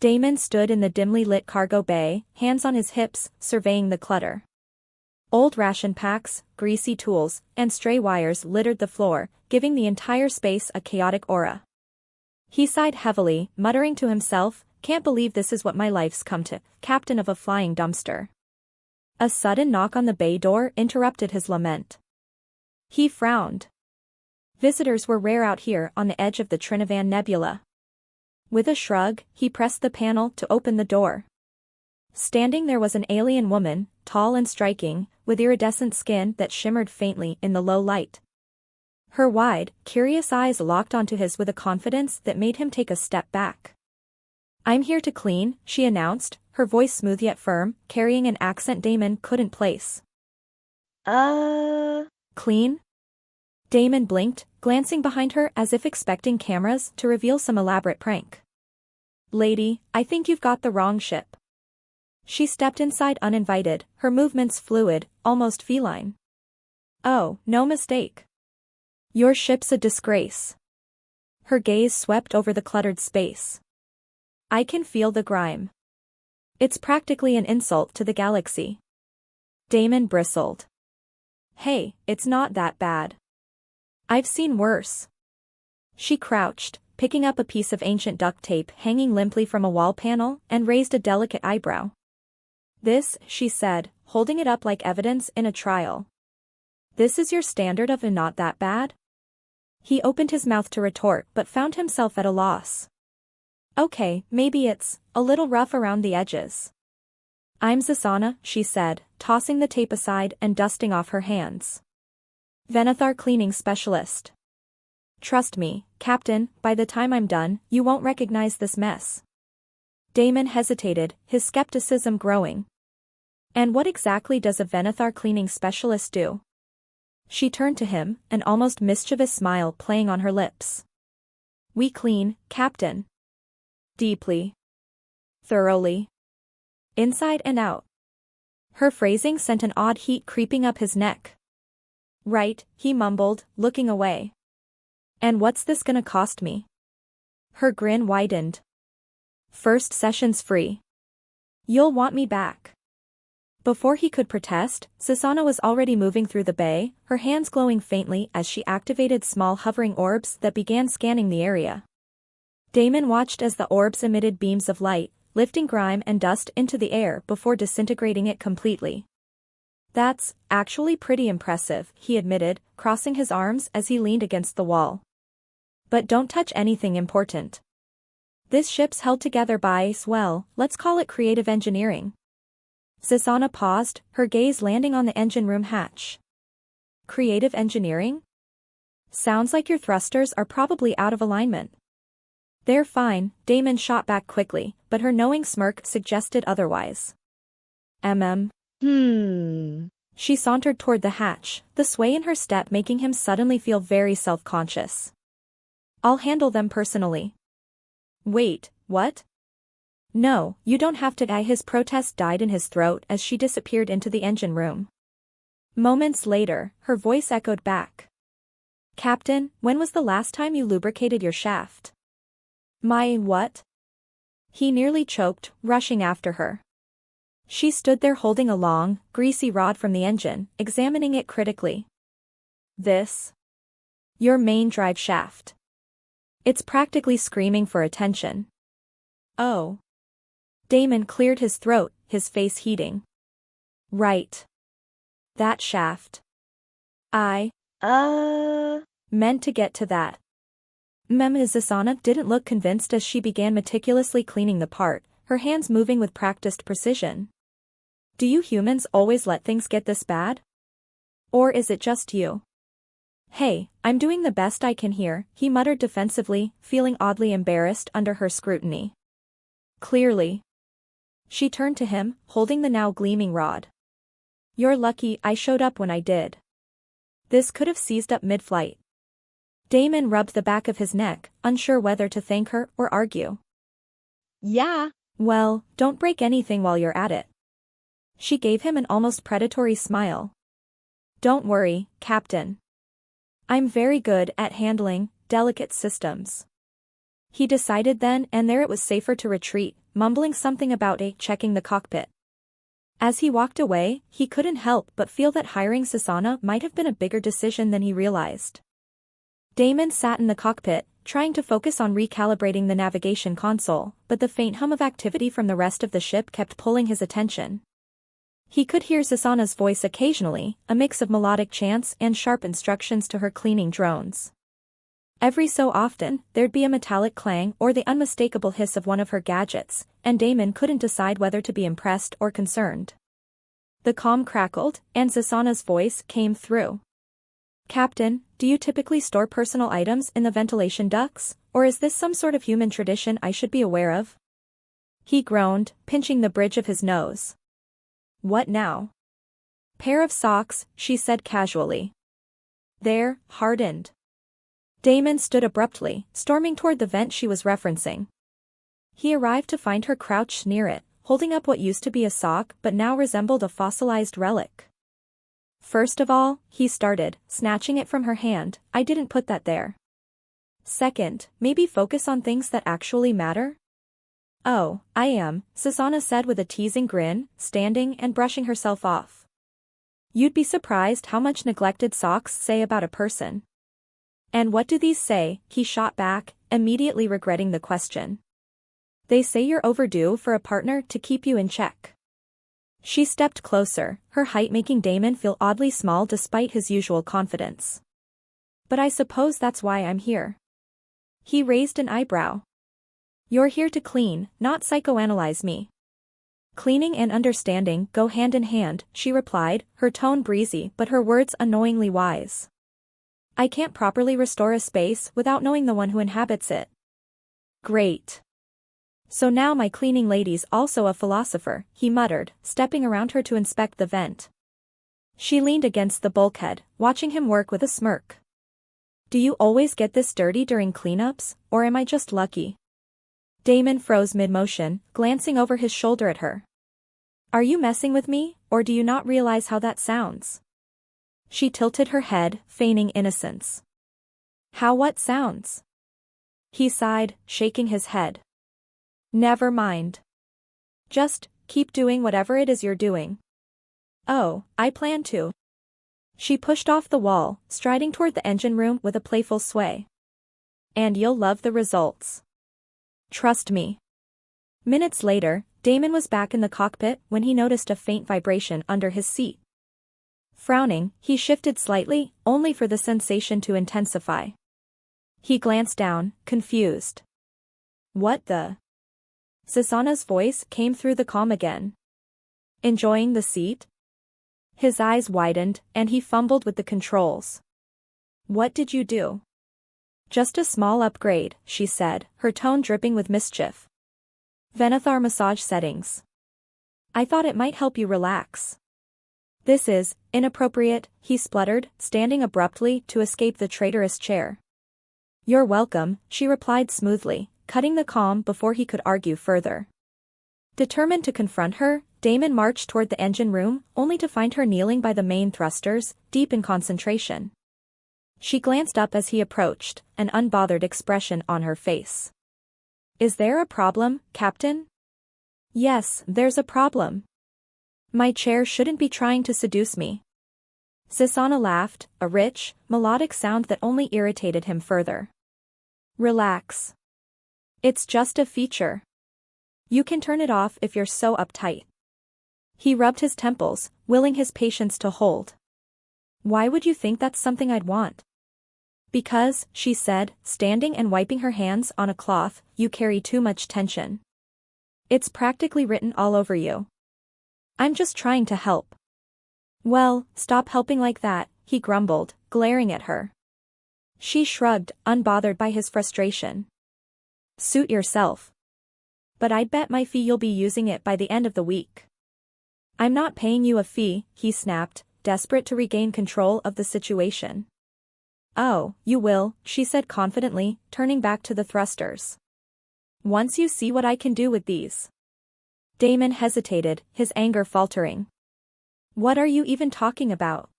Damon stood in the dimly lit cargo bay, hands on his hips, surveying the clutter. Old ration packs, greasy tools, and stray wires littered the floor, giving the entire space a chaotic aura. He sighed heavily, muttering to himself, "Can't believe this is what my life's come to, captain of a flying dumpster." A sudden knock on the bay door interrupted his lament. He frowned. Visitors were rare out here on the edge of the Trinovan Nebula. With a shrug, he pressed the panel to open the door. Standing there was an alien woman, tall and striking, with iridescent skin that shimmered faintly in the low light. Her wide, curious eyes locked onto his with a confidence that made him take a step back. "I'm here to clean," she announced, her voice smooth yet firm, carrying an accent Damon couldn't place. Clean?" Damon blinked, glancing behind her as if expecting cameras to reveal some elaborate prank. "Lady, I think you've got the wrong ship." She stepped inside uninvited, her movements fluid, almost feline. "Oh, no mistake. Your ship's a disgrace." Her gaze swept over the cluttered space. "I can feel the grime. It's practically an insult to the galaxy." Damon bristled. "Hey, it's not that bad. I've seen worse." She crouched, picking up a piece of ancient duct tape hanging limply from a wall panel, and raised a delicate eyebrow. "This," she said, holding it up like evidence in a trial. "This is your standard of a not that bad?" He opened his mouth to retort but found himself at a loss. "Okay, maybe it's a little rough around the edges." "I'm Zasana," she said, tossing the tape aside and dusting off her hands. "Venathar cleaning specialist. Trust me, Captain, by the time I'm done, you won't recognize this mess." Damon hesitated, his skepticism growing. "And what exactly does a Venathar cleaning specialist do?" She turned to him, an almost mischievous smile playing on her lips. "We clean, Captain. Deeply. Thoroughly. Inside and out." Her phrasing sent an odd heat creeping up his neck. "Right," he mumbled, looking away. "And what's this gonna cost me?" Her grin widened. "First session's free. You'll want me back." Before he could protest, Zasana was already moving through the bay, her hands glowing faintly as she activated small hovering orbs that began scanning the area. Damon watched as the orbs emitted beams of light, lifting grime and dust into the air before disintegrating it completely. "That's actually pretty impressive," he admitted, crossing his arms as he leaned against the wall. "But don't touch anything important. This ship's held together by, well, let's call it creative engineering." Zasana paused, her gaze landing on the engine room hatch. "Creative engineering? Sounds like your thrusters are probably out of alignment." "They're fine," Damon shot back quickly, but her knowing smirk suggested otherwise. She sauntered toward the hatch, the sway in her step making him suddenly feel very self-conscious. "I'll handle them personally." "Wait, what?" "No, you don't have to." His protest died in his throat as she disappeared into the engine room. Moments later, her voice echoed back. "Captain, when was the last time you lubricated your shaft?" "My what?" He nearly choked, rushing after her. She stood there holding a long, greasy rod from the engine, examining it critically. "This? Your main drive shaft. It's practically screaming for attention." "Oh." Damon cleared his throat, his face heating. "Right. That shaft. I meant to get to that." Ms. Zasana didn't look convinced as she began meticulously cleaning the part, her hands moving with practiced precision. "Do you humans always let things get this bad? Or is it just you?" "Hey, I'm doing the best I can here," he muttered defensively, feeling oddly embarrassed under her scrutiny. "Clearly." She turned to him, holding the now gleaming rod. "You're lucky I showed up when I did. This could have seized up mid-flight." Damon rubbed the back of his neck, unsure whether to thank her or argue. "Yeah." "Well, don't break anything while you're at it." She gave him an almost predatory smile. "Don't worry, Captain. I'm very good at handling delicate systems." He decided then and there it was safer to retreat, mumbling something about checking the cockpit. As he walked away, he couldn't help but feel that hiring Susanna might have been a bigger decision than he realized. Damon sat in the cockpit, trying to focus on recalibrating the navigation console, but the faint hum of activity from the rest of the ship kept pulling his attention. He could hear Susanna's voice occasionally, a mix of melodic chants and sharp instructions to her cleaning drones. Every so often, there'd be a metallic clang or the unmistakable hiss of one of her gadgets, and Damon couldn't decide whether to be impressed or concerned. The comm crackled, and Susanna's voice came through. "Captain, do you typically store personal items in the ventilation ducts, or is this some sort of human tradition I should be aware of?" He groaned, pinching the bridge of his nose. "What now?" "Pair of socks," she said casually. "They're hardened." Damon stood abruptly, storming toward the vent she was referencing. He arrived to find her crouched near it, holding up what used to be a sock but now resembled a fossilized relic. "First of all," he started, snatching it from her hand, "I didn't put that there. Second, maybe focus on things that actually matter?" "Oh, I am," Susanna said with a teasing grin, standing and brushing herself off. "You'd be surprised how much neglected socks say about a person." "And what do these say?" he shot back, immediately regretting the question. "They say you're overdue for a partner to keep you in check." She stepped closer, her height making Damon feel oddly small despite his usual confidence. "But I suppose that's why I'm here." He raised an eyebrow. "You're here to clean, not psychoanalyze me." "Cleaning and understanding go hand in hand," she replied, her tone breezy but her words annoyingly wise. "I can't properly restore a space without knowing the one who inhabits it." "Great. So now my cleaning lady's also a philosopher," he muttered, stepping around her to inspect the vent. She leaned against the bulkhead, watching him work with a smirk. "Do you always get this dirty during cleanups, or am I just lucky?" Damon froze mid-motion, glancing over his shoulder at her. "Are you messing with me, or do you not realize how that sounds?" She tilted her head, feigning innocence. "How what sounds?" He sighed, shaking his head. "Never mind. Just keep doing whatever it is you're doing." "Oh, I plan to." She pushed off the wall, striding toward the engine room with a playful sway. "And you'll love the results. Trust me." Minutes later, Damon was back in the cockpit when he noticed a faint vibration under his seat. Frowning, he shifted slightly, only for the sensation to intensify. He glanced down, confused. "What the?" Susanna's voice came through the comm again. "Enjoying the seat?" His eyes widened, and he fumbled with the controls. "What did you do?" "Just a small upgrade," she said, her tone dripping with mischief. "Venithar massage settings. I thought it might help you relax." "This is inappropriate," he spluttered, standing abruptly to escape the traitorous chair. "You're welcome," she replied smoothly, cutting the comm before he could argue further. Determined to confront her, Damon marched toward the engine room, only to find her kneeling by the main thrusters, deep in concentration. She glanced up as he approached, an unbothered expression on her face. "Is there a problem, Captain?" "Yes, there's a problem. My chair shouldn't be trying to seduce me." Susanna laughed, a rich, melodic sound that only irritated him further. "Relax. It's just a feature. You can turn it off if you're so uptight." He rubbed his temples, willing his patience to hold. "Why would you think that's something I'd want?" "Because," she said, standing and wiping her hands on a cloth, "you carry too much tension. It's practically written all over you." "I'm just trying to help." "Well, stop helping like that," he grumbled, glaring at her. She shrugged, unbothered by his frustration. "Suit yourself. But I'd bet my fee you'll be using it by the end of the week." "I'm not paying you a fee," he snapped, desperate to regain control of the situation. "Oh, you will," she said confidently, turning back to the thrusters. "Once you see what I can do with these." Damon hesitated, his anger faltering. "What are you even talking about?"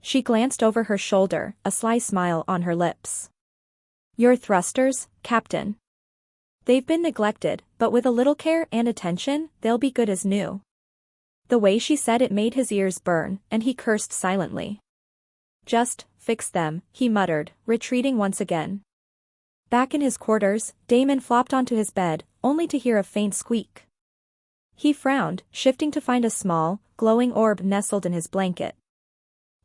She glanced over her shoulder, a sly smile on her lips. "Your thrusters, Captain." They've been neglected, but with a little care and attention, they'll be good as new. The way she said it made his ears burn, and he cursed silently. Just, fix them, he muttered, retreating once again. Back in his quarters, Damon flopped onto his bed, only to hear a faint squeak. He frowned, shifting to find a small, glowing orb nestled in his blanket.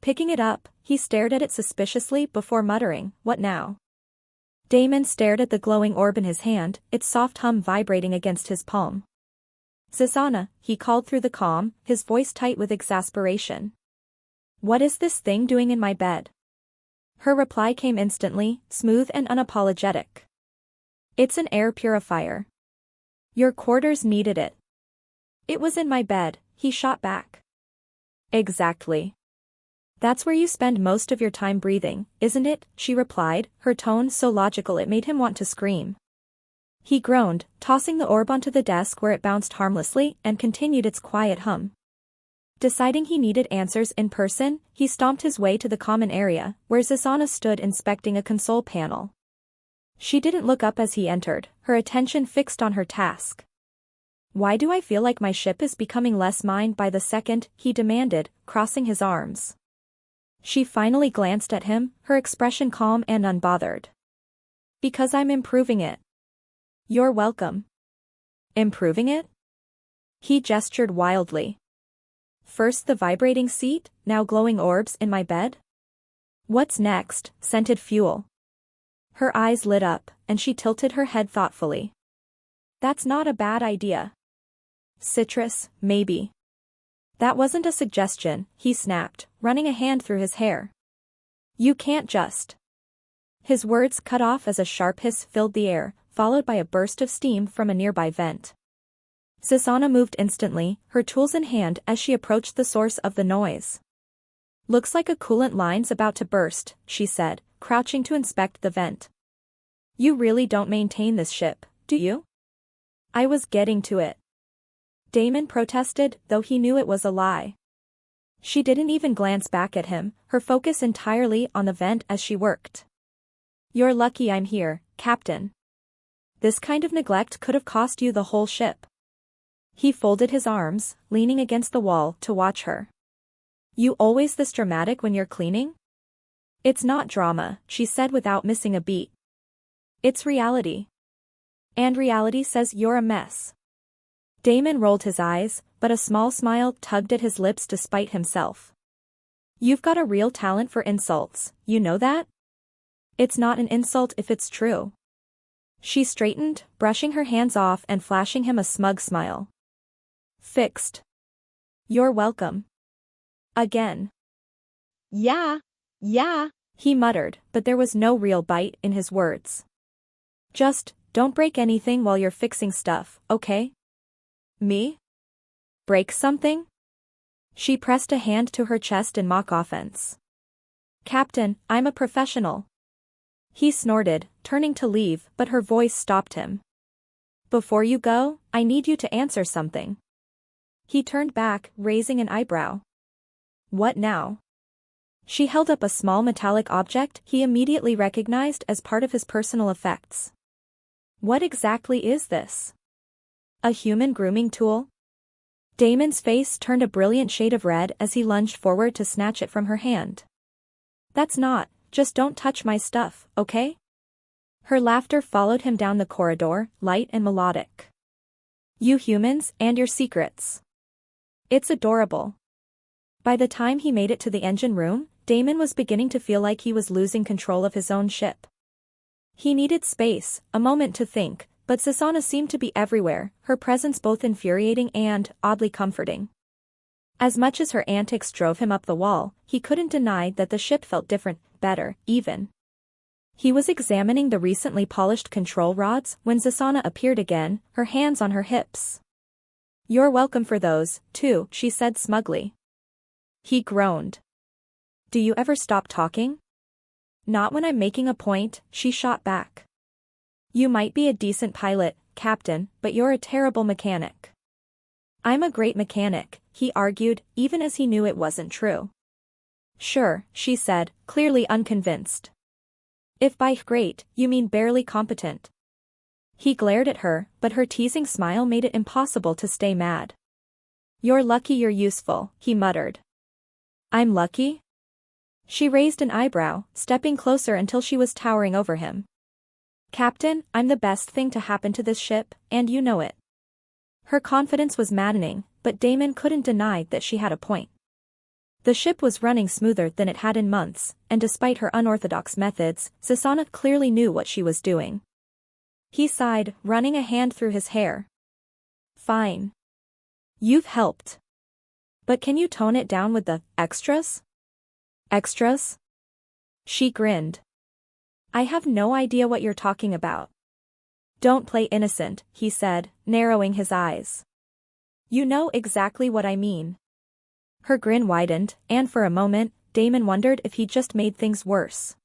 Picking it up, he stared at it suspiciously before muttering, "What now?" Damon stared at the glowing orb in his hand, its soft hum vibrating against his palm. "Susanna," he called through the calm, his voice tight with exasperation. "What is this thing doing in my bed?" Her reply came instantly, smooth and unapologetic. "It's an air purifier. Your quarters needed it." "It was in my bed," he shot back. "Exactly. That's where you spend most of your time breathing, isn't it?" she replied, her tone so logical it made him want to scream. He groaned, tossing the orb onto the desk where it bounced harmlessly and continued its quiet hum. Deciding he needed answers in person, he stomped his way to the common area, where Susanna stood inspecting a console panel. She didn't look up as he entered, her attention fixed on her task. "Why do I feel like my ship is becoming less mine by the second?" he demanded, crossing his arms. She finally glanced at him, her expression calm and unbothered. "Because I'm improving it." "You're welcome." "Improving it?" He gestured wildly. "First the vibrating seat, now glowing orbs in my bed? What's next? Scented fuel?" Her eyes lit up, and she tilted her head thoughtfully. "That's not a bad idea. Citrus, maybe." "That wasn't a suggestion," he snapped, running a hand through his hair. "You can't just." His words cut off as a sharp hiss filled the air, followed by a burst of steam from a nearby vent. Susanna moved instantly, her tools in hand as she approached the source of the noise. "Looks like a coolant line's about to burst," she said, crouching to inspect the vent. "You really don't maintain this ship, do you?" "I was getting to it." Damon protested, though he knew it was a lie. She didn't even glance back at him, her focus entirely on the vent as she worked. "You're lucky I'm here, Captain. This kind of neglect could have cost you the whole ship." He folded his arms, leaning against the wall to watch her. "You always this dramatic when you're cleaning?" "It's not drama," she said without missing a beat. "It's reality. And reality says you're a mess." Damon rolled his eyes, but a small smile tugged at his lips despite himself. "You've got a real talent for insults, you know that?" "It's not an insult if it's true." She straightened, brushing her hands off and flashing him a smug smile. "Fixed." "You're welcome." Again. Yeah, He muttered, but there was no real bite in his words. "Just, don't break anything while you're fixing stuff, okay?" "Me? Break something?" She pressed a hand to her chest in mock offense. "Captain, I'm a professional." He snorted, turning to leave, but her voice stopped him. "Before you go, I need you to answer something." He turned back, raising an eyebrow. "What now?" She held up a small metallic object he immediately recognized as part of his personal effects. "What exactly is this? A human grooming tool?" Damon's face turned a brilliant shade of red as he lunged forward to snatch it from her hand. "That's not, just don't touch my stuff, okay?" Her laughter followed him down the corridor, light and melodic. "You humans and your secrets. It's adorable." By the time he made it to the engine room, Damon was beginning to feel like he was losing control of his own ship. He needed space, a moment to think, but Susanna seemed to be everywhere, her presence both infuriating and, oddly comforting. As much as her antics drove him up the wall, he couldn't deny that the ship felt different, better, even. He was examining the recently polished control rods when Susanna appeared again, her hands on her hips. "You're welcome for those, too," she said smugly. He groaned. "Do you ever stop talking?" "Not when I'm making a point," she shot back. "You might be a decent pilot, Captain, but you're a terrible mechanic." "I'm a great mechanic," he argued, even as he knew it wasn't true. "Sure," she said, clearly unconvinced. "If by great, you mean barely competent." He glared at her, but her teasing smile made it impossible to stay mad. You're lucky you're useful, he muttered. I'm lucky? She raised an eyebrow, stepping closer until she was towering over him. Captain, I'm the best thing to happen to this ship, and you know it. Her confidence was maddening, but Damon couldn't deny that she had a point. The ship was running smoother than it had in months, and despite her unorthodox methods, Susanna clearly knew what she was doing. He sighed, running a hand through his hair. Fine. You've helped. But can you tone it down with the extras? Extras? She grinned. I have no idea what you're talking about. Don't play innocent, he said, narrowing his eyes. You know exactly what I mean. Her grin widened, and for a moment, Damon wondered if he'd just made things worse.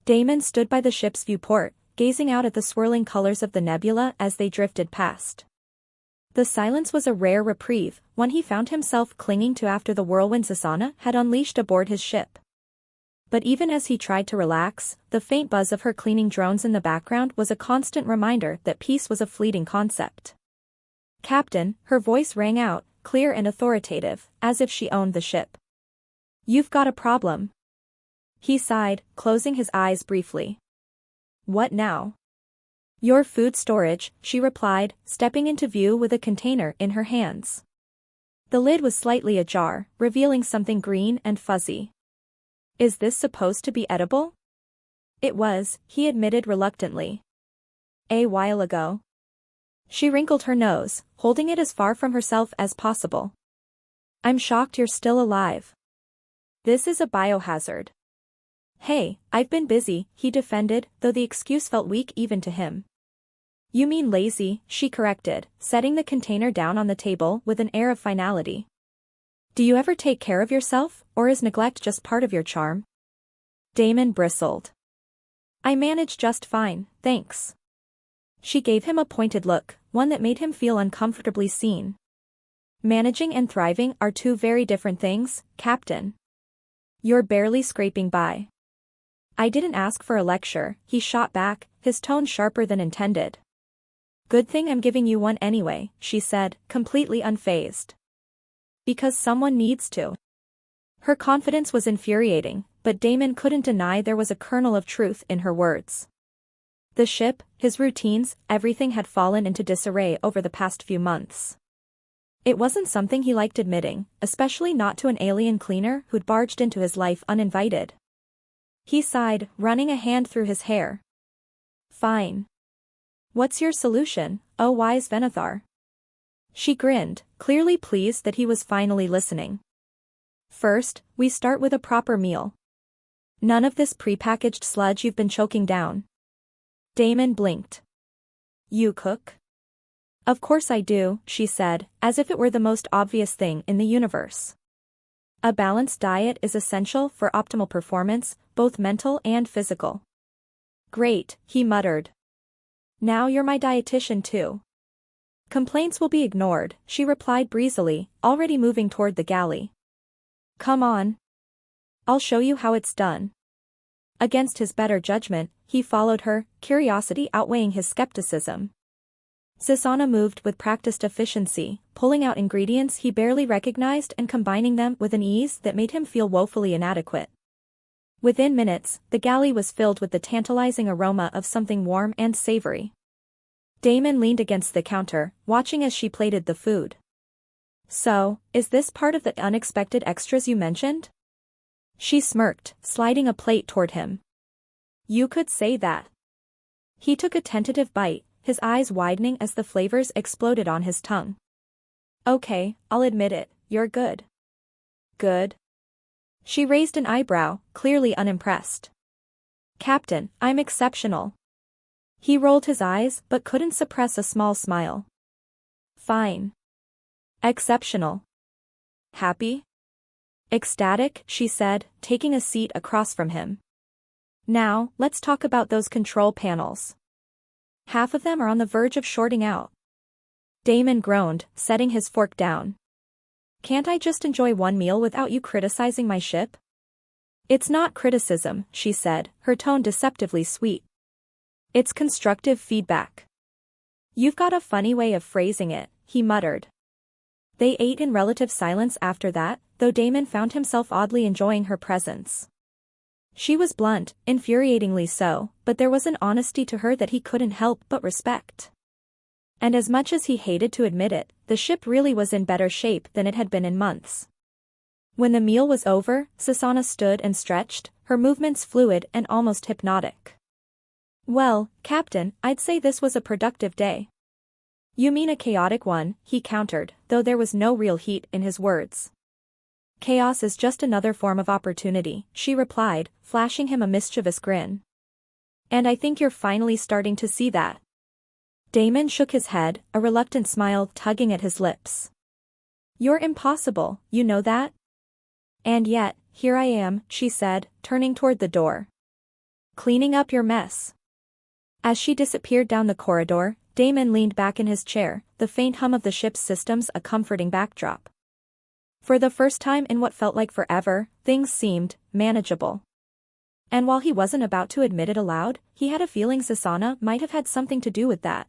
Damon stood by the ship's viewport, gazing out at the swirling colors of the nebula as they drifted past. The silence was a rare reprieve, one he found himself clinging to after the whirlwind Susanna had unleashed aboard his ship. But even as he tried to relax, the faint buzz of her cleaning drones in the background was a constant reminder that peace was a fleeting concept. Captain, her voice rang out, clear and authoritative, as if she owned the ship. You've got a problem. He sighed, closing his eyes briefly. What now? Your food storage, she replied, stepping into view with a container in her hands. The lid was slightly ajar, revealing something green and fuzzy. Is this supposed to be edible? It was, he admitted reluctantly. A while ago. She wrinkled her nose, holding it as far from herself as possible. I'm shocked you're still alive. This is a biohazard. Hey, I've been busy, he defended, though the excuse felt weak even to him. You mean lazy, she corrected, setting the container down on the table with an air of finality. Do you ever take care of yourself, or is neglect just part of your charm? Damon bristled. I manage just fine, thanks. She gave him a pointed look, one that made him feel uncomfortably seen. Managing and thriving are two very different things, Captain. You're barely scraping by. I didn't ask for a lecture, he shot back, his tone sharper than intended. Good thing I'm giving you one anyway, she said, completely unfazed. Because someone needs to. Her confidence was infuriating, but Damon couldn't deny there was a kernel of truth in her words. The ship, his routines, everything had fallen into disarray over the past few months. It wasn't something he liked admitting, especially not to an alien cleaner who'd barged into his life uninvited. He sighed, running a hand through his hair. Fine. What's your solution, oh wise Venathar? She grinned, clearly pleased that he was finally listening. First, we start with a proper meal. None of this prepackaged sludge you've been choking down. Damon blinked. You cook? Of course I do, she said, as if it were the most obvious thing in the universe. A balanced diet is essential for optimal performance, both mental and physical. Great, he muttered. Now you're my dietitian too. Complaints will be ignored, she replied breezily, already moving toward the galley. Come on. I'll show you how it's done. Against his better judgment, he followed her, curiosity outweighing his skepticism. Susanna moved with practiced efficiency, pulling out ingredients he barely recognized and combining them with an ease that made him feel woefully inadequate. Within minutes, the galley was filled with the tantalizing aroma of something warm and savory. Damon leaned against the counter, watching as she plated the food. So, is this part of the unexpected extras you mentioned? She smirked, sliding a plate toward him. You could say that. He took a tentative bite, his eyes widening as the flavors exploded on his tongue. Okay, I'll admit it, you're good. Good? She raised an eyebrow, clearly unimpressed. Captain, I'm exceptional. He rolled his eyes but couldn't suppress a small smile. Fine. Exceptional. Happy? Ecstatic, she said, taking a seat across from him. Now, let's talk about those control panels. Half of them are on the verge of shorting out. Damon groaned, setting his fork down. Can't I just enjoy one meal without you criticizing my ship? It's not criticism, she said, her tone deceptively sweet. It's constructive feedback. You've got a funny way of phrasing it, he muttered. They ate in relative silence after that, though Damon found himself oddly enjoying her presence. She was blunt, infuriatingly so, but there was an honesty to her that he couldn't help but respect. And as much as he hated to admit it, the ship really was in better shape than it had been in months. When the meal was over, Susanna stood and stretched, her movements fluid and almost hypnotic. Well, Captain, I'd say this was a productive day. You mean a chaotic one, he countered, though there was no real heat in his words. Chaos is just another form of opportunity, she replied, flashing him a mischievous grin. And I think you're finally starting to see that. Damon shook his head, a reluctant smile tugging at his lips. You're impossible, you know that? And yet, here I am, she said, turning toward the door. Cleaning up your mess. As she disappeared down the corridor, Damon leaned back in his chair, the faint hum of the ship's systems a comforting backdrop. For the first time in what felt like forever, things seemed manageable. And while he wasn't about to admit it aloud, he had a feeling Susanna might have had something to do with that.